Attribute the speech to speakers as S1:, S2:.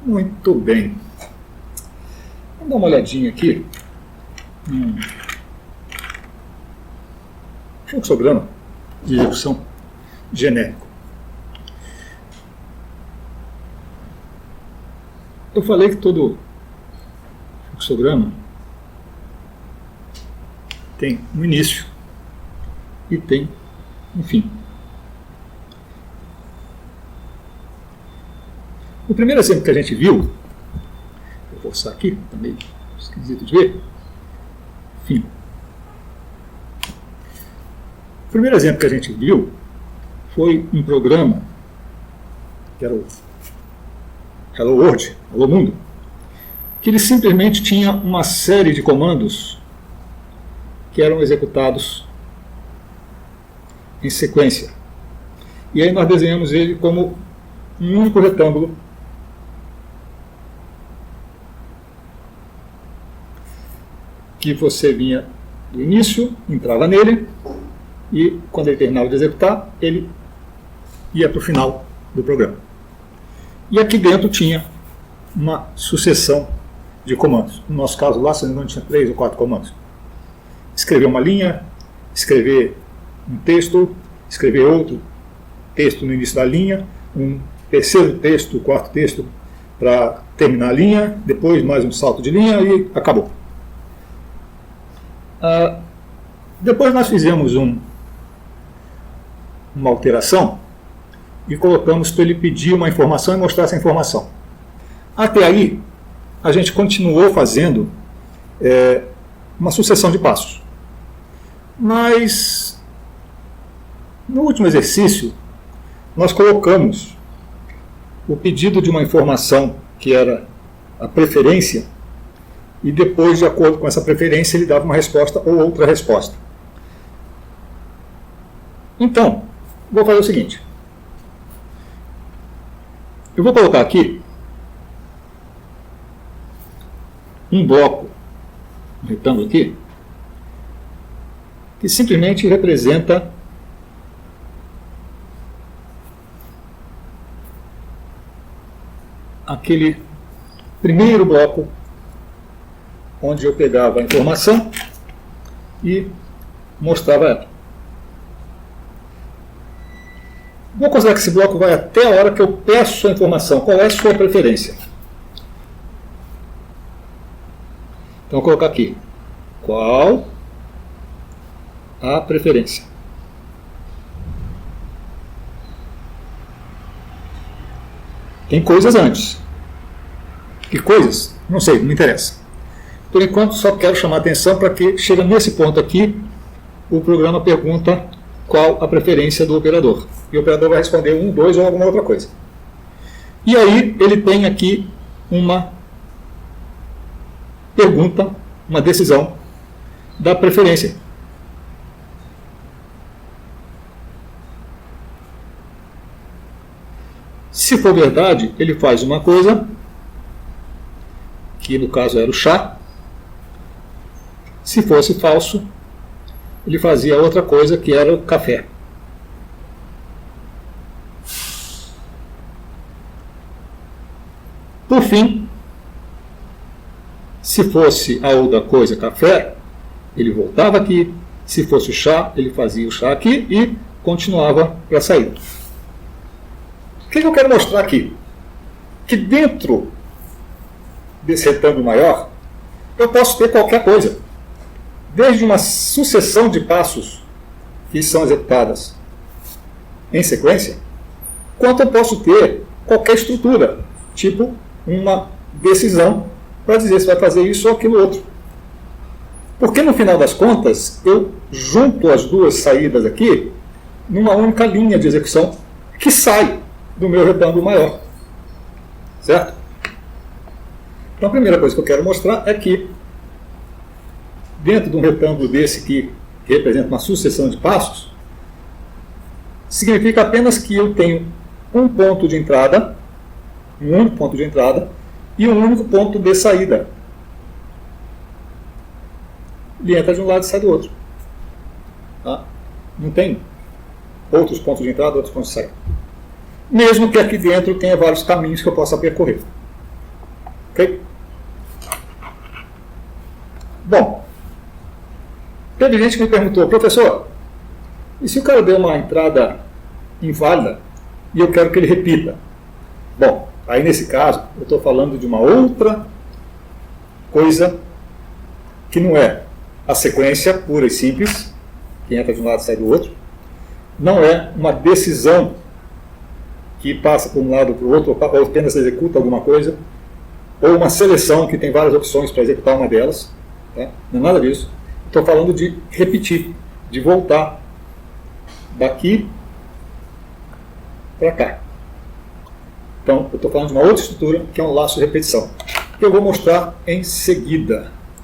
S1: Muito bem. Vamos dar uma olhadinha aqui. Fluxograma de execução genérico. Eu falei que todo fluxograma tem um início e tem um fim. O primeiro exemplo que a gente viu, vou forçar aqui, está meio esquisito de ver, fim. O primeiro exemplo que a gente viu foi um programa que era o Hello World, Hello Mundo, que ele simplesmente tinha uma série de comandos que eram executados em sequência. E aí nós desenhamos ele como um único retângulo que você vinha do início, entrava nele, e quando ele terminava de executar, ele ia para o final do programa. E aqui dentro tinha uma sucessão de comandos. No nosso caso lá, se não me engano, tinha 3 ou 4 comandos. Escrever uma linha, escrever um texto, escrever outro texto no início da linha, um terceiro texto, quarto texto para terminar a linha, depois mais um salto de linha e acabou. Depois nós fizemos uma alteração e colocamos para ele pedir uma informação e mostrar essa informação. Até aí, a gente continuou fazendo uma sucessão de passos. Mas, no último exercício, nós colocamos o pedido de uma informação que era a preferência e depois, de acordo com essa preferência, ele dava uma resposta ou outra resposta. Então, vou fazer o seguinte. Eu vou colocar aqui um bloco, um retângulo aqui, que simplesmente representa aquele primeiro bloco onde eu pegava a informação e mostrava ela. Vou considerar que esse bloco vai até a hora que eu peço a informação. Qual é a sua preferência? Então, vou colocar aqui. Qual a preferência? Tem coisas antes. Que coisas? Não sei, não me interessa. Por enquanto, só quero chamar a atenção para que, chega nesse ponto aqui, o programa pergunta qual a preferência do operador. E o operador vai responder 1, 2 ou alguma outra coisa. E aí, ele tem aqui uma pergunta, uma decisão da preferência. Se for verdade, ele faz uma coisa, que no caso era o chá. Se fosse falso, ele fazia outra coisa, que era o café. Por fim, se fosse a outra coisa, café, ele voltava aqui. Se fosse o chá, ele fazia o chá aqui e continuava para a saída. O que eu quero mostrar aqui? Que dentro desse retângulo maior, eu posso ter qualquer coisa. Desde uma sucessão de passos que são executadas em sequência, quanto eu posso ter qualquer estrutura, tipo uma decisão para dizer se vai fazer isso ou aquilo outro. Porque no final das contas, eu junto as duas saídas aqui numa única linha de execução que sai do meu retângulo maior. Certo? Então a primeira coisa que eu quero mostrar é que dentro de um retângulo desse que representa uma sucessão de passos, significa apenas que eu tenho um ponto de entrada, um único ponto de entrada e um único ponto de saída. Ele entra de um lado e sai do outro. Tá? Não tem outros pontos de entrada, outros pontos de saída. Mesmo que aqui dentro tenha vários caminhos que eu possa percorrer. Ok? Bom, teve gente que me perguntou, professor, e se o cara deu uma entrada inválida e eu quero que ele repita? Bom, aí nesse caso eu estou falando de uma outra coisa que não é a sequência pura e simples, que entra de um lado e sai do outro, não é uma decisão que passa por um lado para o outro, ou apenas executa alguma coisa, ou uma seleção que tem várias opções para executar uma delas, tá? Não é nada disso. Estou falando de repetir, de voltar daqui para cá. Então, eu estou falando de uma outra estrutura, que é um laço de repetição, que eu vou mostrar em seguida.